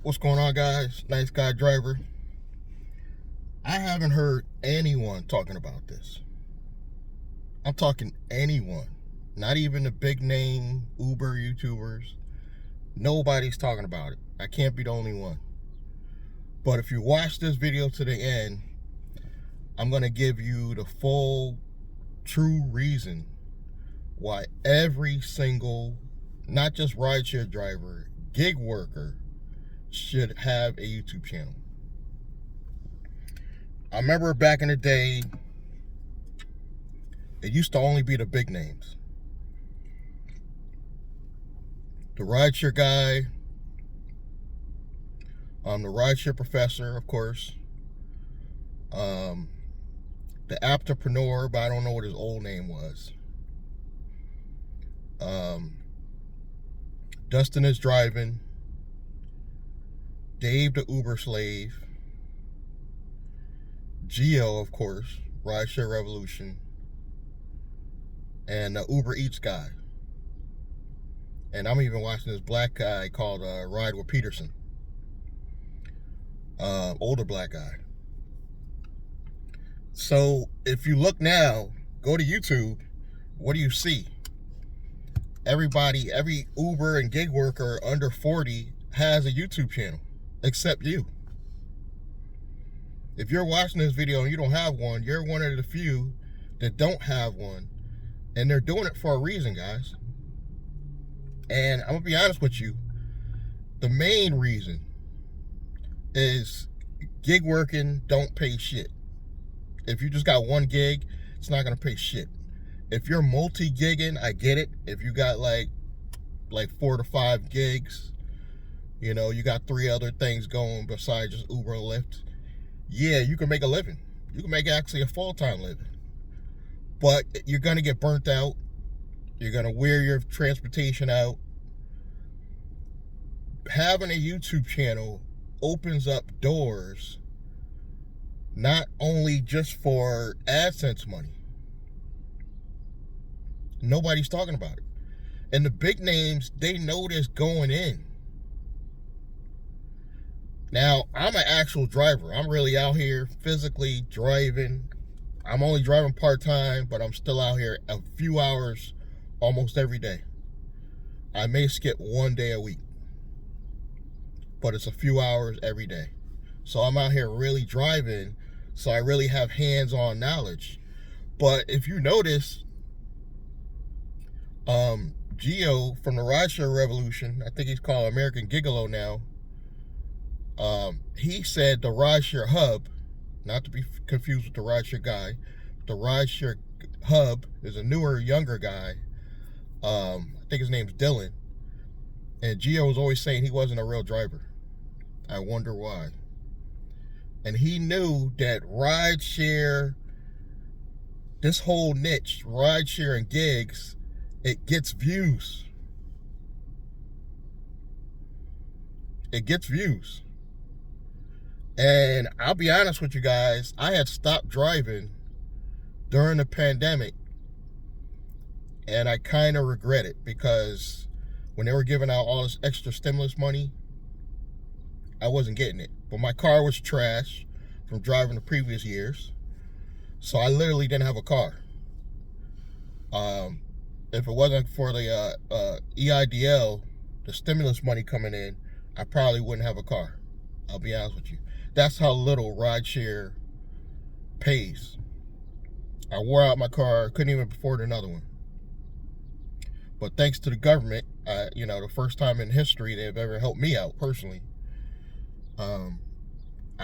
What's going on, guys? Nice guy driver. I haven't heard anyone talking about this. I'm talking anyone. Not even the big name Uber YouTubers. Nobody's talking about it. I can't be the only one. But if you watch this video to the end, I'm going to give you the full, true reason why every single, not just rideshare driver, gig worker, should have a YouTube channel. I remember back in the day, it used to only be the big names. The rideshare guy, the rideshare professor, of course, the entrepreneur, but I don't know what his old name was. Dustin is driving. Dave the Uber slave, Geo, of course, Rideshare Revolution, and the Uber Eats guy. And I'm even watching this black guy called Ride with Peterson, older black guy. So if you look now, go to YouTube, what do you see? Everybody, every Uber and gig worker under 40 has a YouTube channel. Except you. If you're watching this video and you don't have one, you're one of the few that don't have one. And they're doing it for a reason, guys. And I'm going to be honest with you. The main reason is gig working don't pay shit. If you just got one gig, it's not going to pay shit. If you're multi-gigging, I get it. If you got like 4 to 5 gigs, you know, you got 3 other things going besides just Uber and Lyft. Yeah, you can make a living. You can make actually a full-time living. But you're going to get burnt out. You're going to wear your transportation out. Having a YouTube channel opens up doors not only just for AdSense money. Nobody's talking about it. And the big names, they know this going in. Now, I'm an actual driver. I'm really out here physically driving. I'm only driving part-time, but I'm still out here a few hours almost every day. I may skip one day a week, but it's a few hours every day. So I'm out here really driving, so I really have hands-on knowledge. But if you notice, Geo from the Rideshare Revolution, I think he's called American Gigolo now, he said the Rideshare Hub, not to be confused with the Rideshare guy, the Rideshare Hub is a newer, younger guy. I think his name's Dylan. And Gio was always saying he wasn't a real driver. I wonder why. And he knew that rideshare, this whole niche, rideshare and gigs, it gets views. It gets views. And I'll be honest with you guys, I had stopped driving during the pandemic. And I kind of regret it because when they were giving out all this extra stimulus money, I wasn't getting it. But my car was trash from driving the previous years. So I literally didn't have a car. If it wasn't for the EIDL, the stimulus money coming in, I probably wouldn't have a car. I'll be honest with you. That's how little rideshare pays. I wore out my car, couldn't even afford another one. But thanks to the government, you know, the first time in history they've ever helped me out personally, I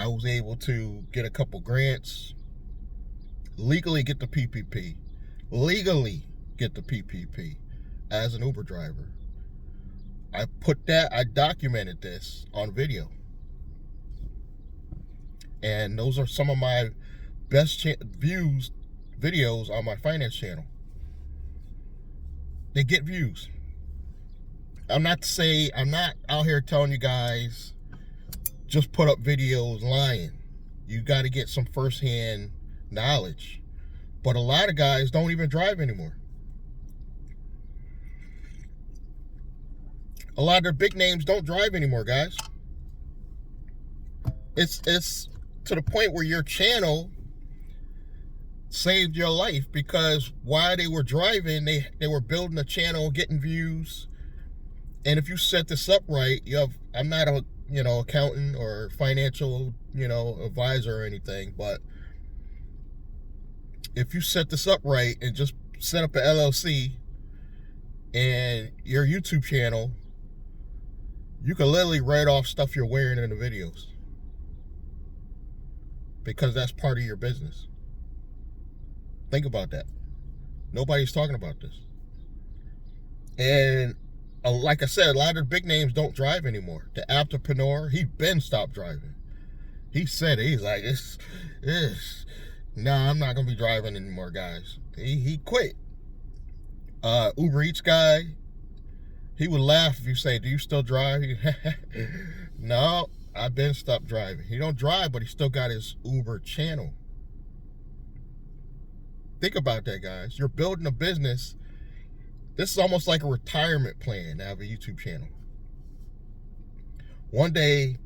was able to get a couple grants, legally get the PPP, as an Uber driver. I documented this on video. And those are some of my best views videos on my finance channel. They get views. I'm not out here telling you guys just put up videos lying. You got to get some firsthand knowledge. But a lot of guys don't even drive anymore. A lot of the big names don't drive anymore, guys. it's to the point where your channel saved your life, because while they were driving, they were building a channel, getting views. And if you set this up right, I'm not a accountant or financial advisor or anything, but if you set this up right and just set up an LLC and your YouTube channel, you can literally write off stuff you're wearing in the videos, because that's part of your business. Think about that. Nobody's talking about this. And like I said, a lot of the big names don't drive anymore. The entrepreneur, he been stopped driving. He said it. He's like, nah, I'm not gonna be driving anymore, guys. He quit. Uber Eats guy, he would laugh if you say, do you still drive? No, I've been stopped driving. He don't drive, but he still got his Uber channel. Think about that, guys. You're building a business. This is almost like a retirement plan to have a YouTube channel. One day,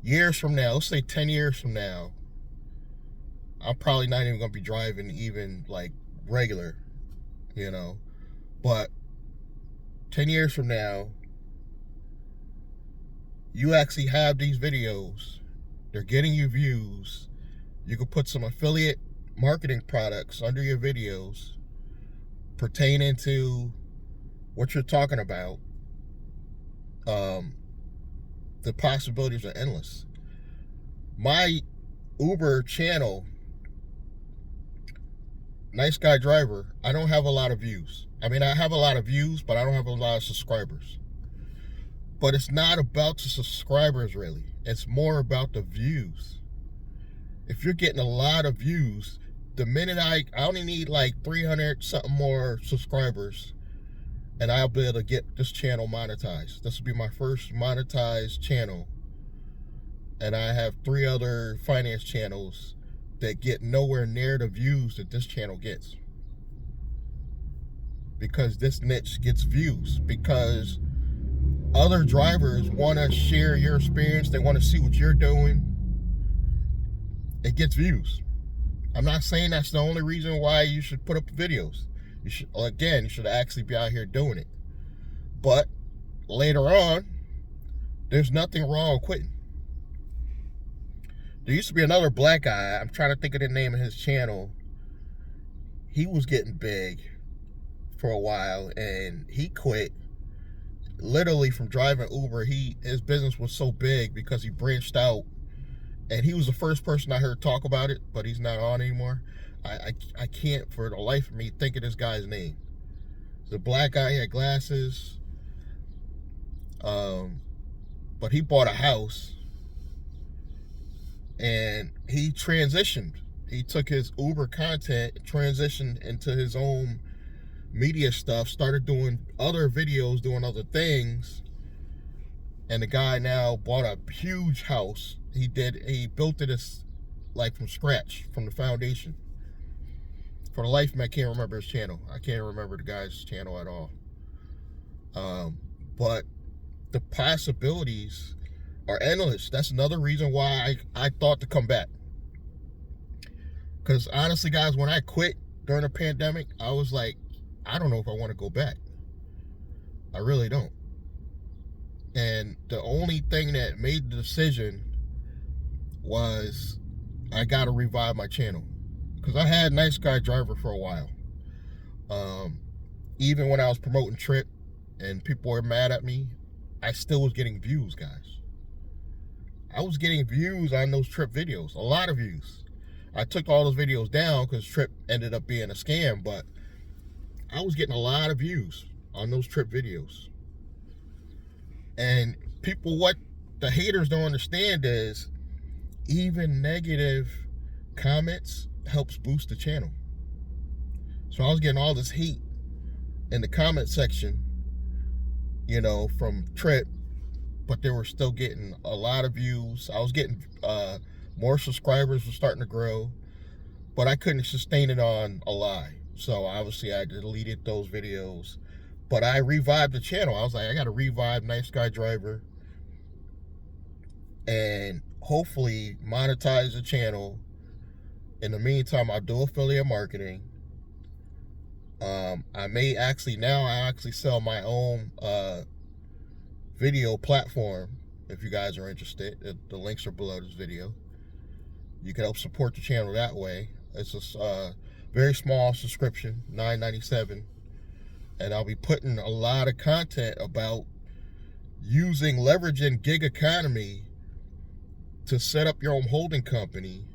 years from now, let's say 10 years from now, I'm probably not even going to be driving even like regular, but 10 years from now, you actually have these videos. They're getting you views. You can put some affiliate marketing products under your videos pertaining to what you're talking about. The possibilities are endless. My Uber channel, Nice Guy Driver, I don't have a lot of views. I mean, I have a lot of views, but I don't have a lot of subscribers. But it's not about the subscribers, really. It's more about the views. If you're getting a lot of views, the minute I only need like 300 something more subscribers, and I'll be able to get this channel monetized. This will be my first monetized channel. And I have 3 other finance channels that get nowhere near the views that this channel gets. Because this niche gets views. Because other drivers want to share your experience. They want to see what you're doing. It gets views. I'm not saying that's the only reason why you should put up videos. You should actually be out here doing it. But later on, there's nothing wrong with quitting. There used to be another black guy. I'm trying to think of the name of his channel. He was getting big for a while, and he quit. Literally from driving Uber, his business was so big because he branched out. And he was the first person I heard talk about it, but he's not on anymore. I can't for the life of me think of this guy's name. The black guy, he had glasses. But he bought a house. And he transitioned. He took his Uber content, transitioned into his own media stuff, started doing other videos, doing other things. And the guy now bought a huge house. He built it like from scratch, from the foundation. For the life of me, I can't remember his channel. I can't remember the guy's channel at all. But the possibilities are endless. That's another reason why I thought to come back. Because honestly, guys, when I quit during the pandemic, I was like, I don't know if I want to go back. I really don't. And the only thing that made the decision was I got to revive my channel. Because I had Nice Guy Driver for a while. Even when I was promoting Trip and people were mad at me, I still was getting views, guys. I was getting views on those Trip videos, a lot of views. I took all those videos down because Trip ended up being a scam, but I was getting a lot of views on those Trip videos. And people, what the haters don't understand is even negative comments helps boost the channel. So I was getting all this hate in the comment section, from Trip, but they were still getting a lot of views. I was getting more subscribers, were starting to grow, but I couldn't sustain it on a lie. So obviously I deleted those videos, but I revived the channel. I was like, I got to revive Nice Guy Driver, and hopefully monetize the channel. In the meantime, I'll do affiliate marketing. I may actually sell my own video platform. If you guys are interested, the links are below this video. You can help support the channel that way. It's a very small subscription, $9.97, and I'll be putting a lot of content about leveraging gig economy to set up your own holding company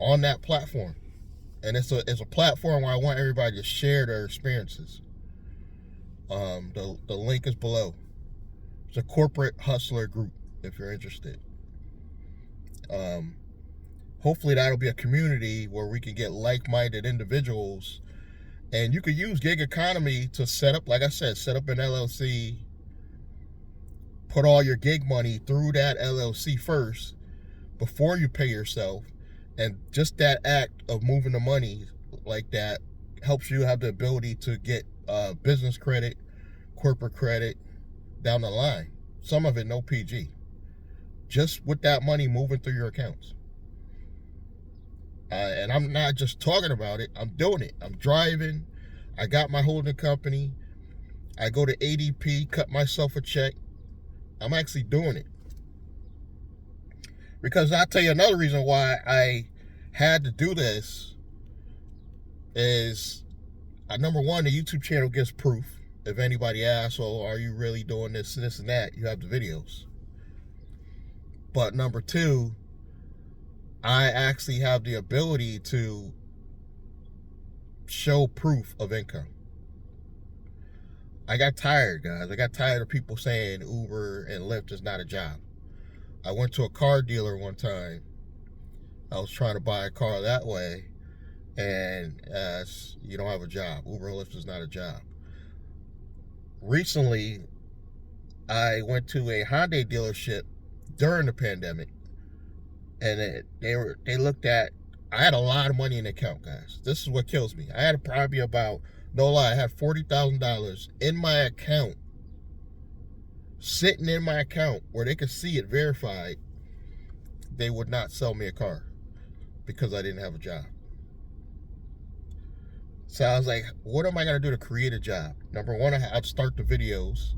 on that platform. And it's a platform where I want everybody to share their experiences. The link is below. It's a corporate hustler group if you're interested. Hopefully that'll be a community where we can get like-minded individuals, and you could use gig economy to set up, like I said, set up an LLC, put all your gig money through that LLC first before you pay yourself. And just that act of moving the money like that helps you have the ability to get business credit, corporate credit down the line. Some of it no PG. Just with that money moving through your accounts. And I'm not just talking about it, I'm doing it. I'm driving. I got my holding company. I go to ADP, cut myself a check. I'm actually doing it. Because I'll tell you another reason why I had to do this is, number one, the YouTube channel gives proof. If anybody asks, oh, are you really doing this, and that, you have the videos. But number two, I actually have the ability to show proof of income. I got tired, guys. I got tired of people saying Uber and Lyft is not a job. I went to a car dealer one time. I was trying to buy a car that way, and you don't have a job. Uber and Lyft is not a job. Recently, I went to a Hyundai dealership during the pandemic, and they looked at, I had a lot of money in the account, guys. This is what kills me. I had probably about, no lie, I had $40,000 in my account, sitting in my account where they could see it verified. They would not sell me a car because I didn't have a job. So I was like, what am I going to do to create a job? Number one, I'd start the videos.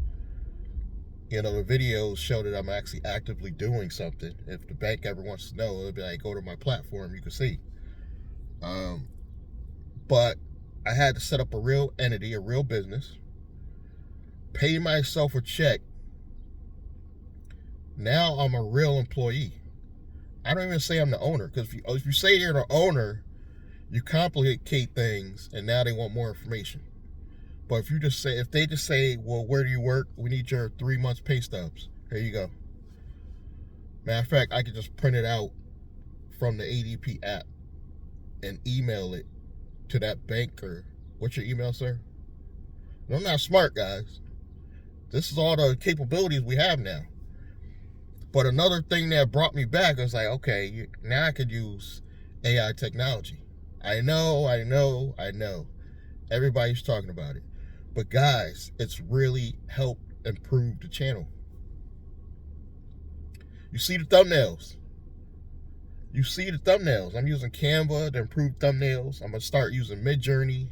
You know, the videos show that I'm actually actively doing something. If the bank ever wants to know, it'll be like, go to my platform, you can see. But I had to set up a real entity, a real business, pay myself a check. Now I'm a real employee. I don't even say I'm the owner, because if you say you're the owner, you complicate things, and now they want more information. But if they just say, well, where do you work? We need your 3 months pay stubs. Here you go. Matter of fact, I could just print it out from the ADP app and email it to that banker. What's your email, sir? I'm not smart, guys. This is all the capabilities we have now. But another thing that brought me back was like, okay, now I could use AI technology. I know. Everybody's talking about it. But guys, it's really helped improve the channel. You see the thumbnails. I'm using Canva to improve thumbnails. I'm going to start using Midjourney.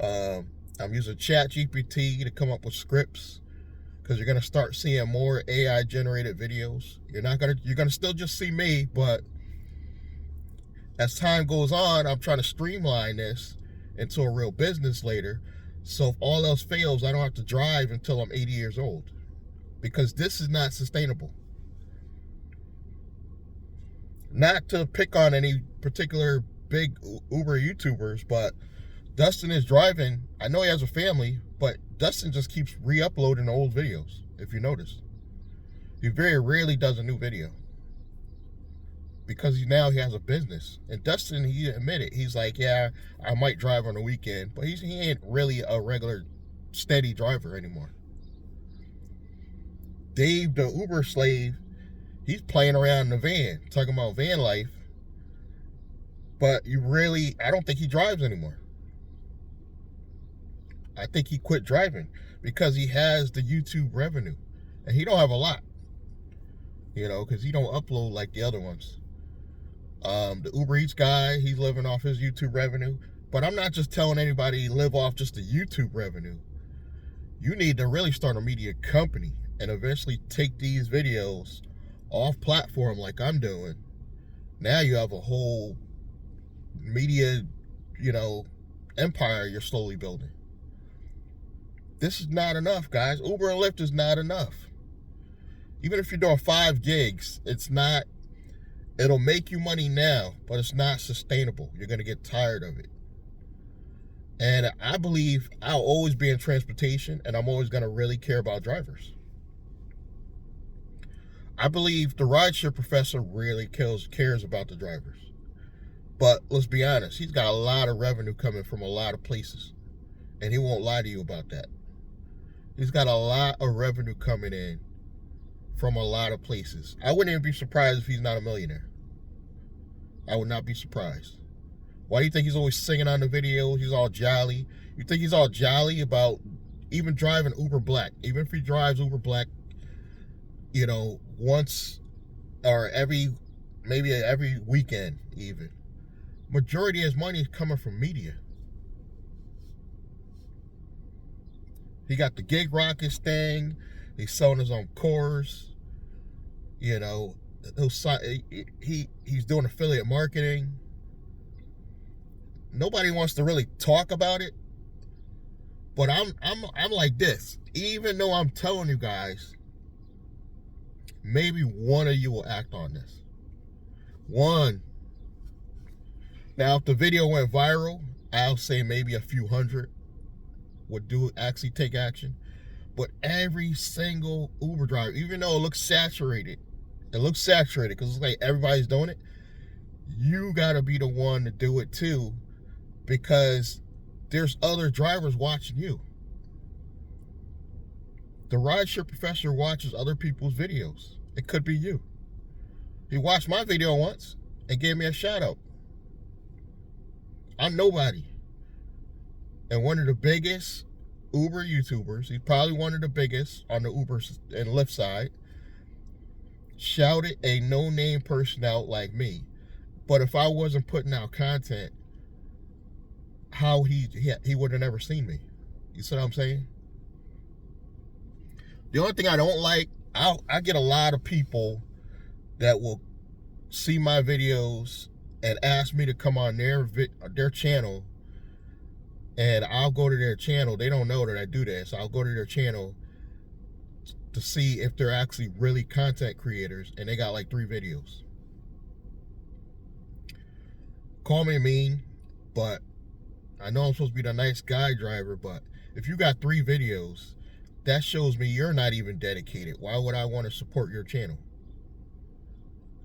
I'm using ChatGPT to come up with scripts, because you're going to start seeing more AI generated videos. You're going to still just see me, but as time goes on, I'm trying to streamline this into a real business later. So if all else fails, I don't have to drive until I'm 80 years old, because this is not sustainable. Not to pick on any particular big Uber YouTubers, but Dustin is driving. I know he has a family, but Dustin just keeps re-uploading old videos, if you notice. He very rarely does a new video, because now he has a business. And Dustin, he admitted, he's like, yeah, I might drive on the weekend, but he ain't really a regular steady driver anymore. Dave, the Uber slave, he's playing around in the van, talking about van life, but I don't think he drives anymore. I think he quit driving because he has the YouTube revenue, and he don't have a lot. you know, because he don't upload like the other ones. The Uber Eats guy, he's living off his YouTube revenue. But I'm not just telling anybody live off just the YouTube revenue. You need to really start a media company and eventually take these videos off platform like I'm doing. Now you have a whole media, you know, empire you're slowly building. This is not enough, guys. Uber and Lyft is not enough. Even if you're doing 5 gigs, it's not, it'll make you money now, but it's not sustainable. You're going to get tired of it. And I believe I'll always be in transportation, and I'm always going to really care about drivers. I believe the rideshare professor really cares about the drivers. But let's be honest, he's got a lot of revenue coming from a lot of places. And he won't lie to you about that. He's got a lot of revenue coming in from a lot of places. I wouldn't even be surprised if he's not a millionaire. I would not be surprised. Why do you think he's always singing on the videos? He's all jolly. You think he's all jolly about even driving Uber Black? Even if he drives Uber Black, you know, once or maybe every weekend even. Majority of his money is coming from media. He got the Gig Rockets thing. He's selling his own course. You know, he's doing affiliate marketing. Nobody wants to really talk about it. But I'm like this. Even though I'm telling you guys, maybe one of you will act on this. One. Now, if the video went viral, I'll say maybe a few hundred would actually take action. But every single Uber driver, even though it looks saturated because it's like everybody's doing it, you got to be the one to do it too, because there's other drivers watching you. The rideshare professor watches other people's videos. It could be you. He watched my video once and gave me a shout out. I'm nobody. And one of the biggest Uber YouTubers, he's probably one of the biggest on the Uber and Lyft side, shouted a no-name person out like me. But if I wasn't putting out content, how he would have never seen me. You see what I'm saying? The only thing I don't like, I get a lot of people that will see my videos and ask me to come on their channel, and I'll go to their channel. They don't know that I do that, so I'll go to their channel to see if they're actually really content creators, and they got like 3 videos. Call me mean, but I know I'm supposed to be the nice guy driver, but if you got 3 videos, that shows me you're not even dedicated. Why would I want to support your channel?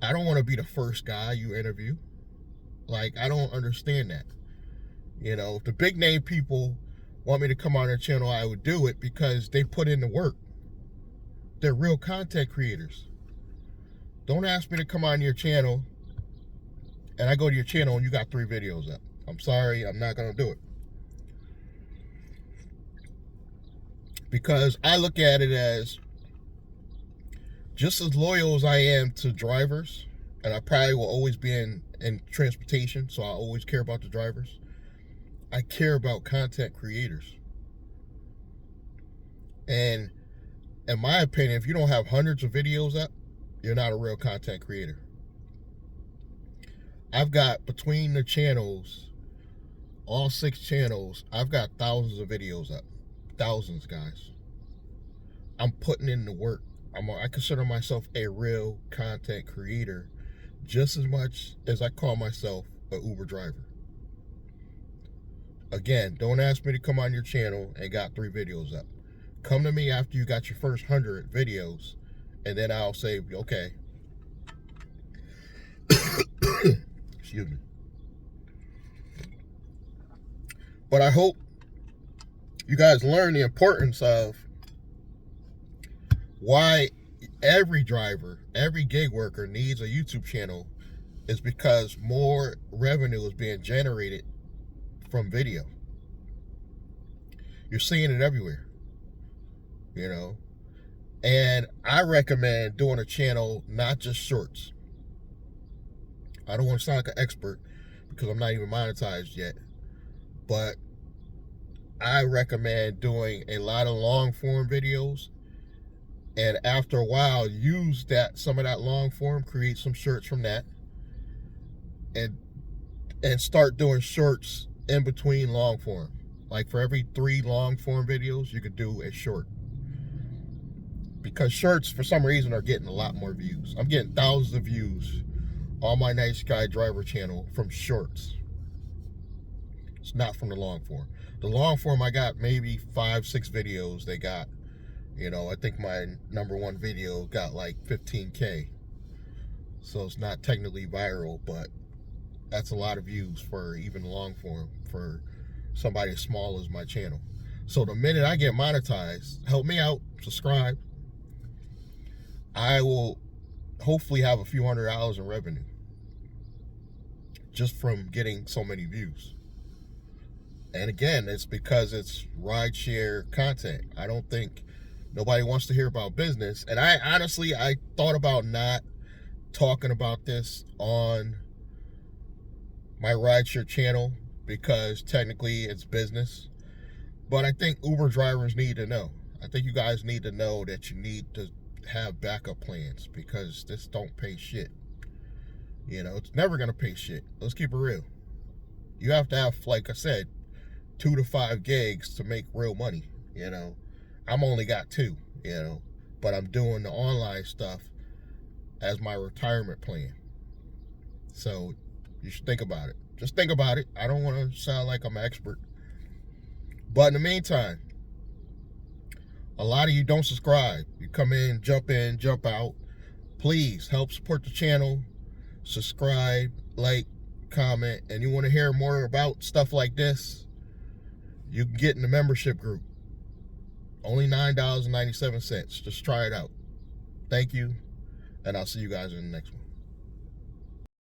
I don't want to be the first guy you interview. Like, I don't understand that. You know, if the big name people want me to come on their channel, I would do it because they put in the work. They're real content creators. Don't ask me to come on your channel and I go to your channel and you got 3 videos up. I'm sorry, I'm not going to do it. Because I look at it as just as loyal as I am to drivers, and I probably will always be in transportation, so I always care about the drivers. I care about content creators. And in my opinion, if you don't have hundreds of videos up, you're not a real content creator. I've got, between the channels, all 6 channels, I've got thousands of videos up. Thousands, guys. I'm putting in the work. I consider myself a real content creator just as much as I call myself an Uber driver. Again, don't ask me to come on your channel and got 3 videos up. Come to me after you got your first 100 videos, and then I'll say, okay. Excuse me. But I hope you guys learn the importance of why every driver, every gig worker needs a YouTube channel, is because more revenue is being generated from video. You're seeing it everywhere, you know. And I recommend doing a channel, not just shorts. I don't want to sound like an expert because I'm not even monetized yet, but I recommend doing a lot of long form videos, and after a while use some of that long form, create some shorts from that, and start doing shorts in between long form. Like for every 3 long form videos, you could do a short. Because shorts, for some reason, are getting a lot more views. I'm getting thousands of views on my Nice Guy Driver channel from shorts. It's not from the long form. The long form, I got maybe 5-6 videos they got. You know, I think my #1 video got like 15K. So it's not technically viral, but that's a lot of views for even long form for somebody as small as my channel. So the minute I get monetized, help me out, subscribe, I will hopefully have a few $100 in revenue just from getting so many views. And again, it's because it's rideshare content. I don't think nobody wants to hear about business. And I honestly thought about not talking about this on my rideshare channel because technically it's business. But I think Uber drivers need to know. I think you guys need to know that you need to have backup plans because this don't pay shit. You know, it's never gonna pay shit. Let's keep it real. You have to have, like I said, 2 to 5 gigs to make real money. You know, I'm only got 2, you know, but I'm doing the online stuff as my retirement plan. So you should think about it. Just think about it. I don't want to sound like I'm an expert. But in the meantime, a lot of you don't subscribe. You come in, jump out. Please help support the channel. Subscribe, like, comment. And you want to hear more about stuff like this, you can get in the membership group. Only $9.97. Just try it out. Thank you. And I'll see you guys in the next one.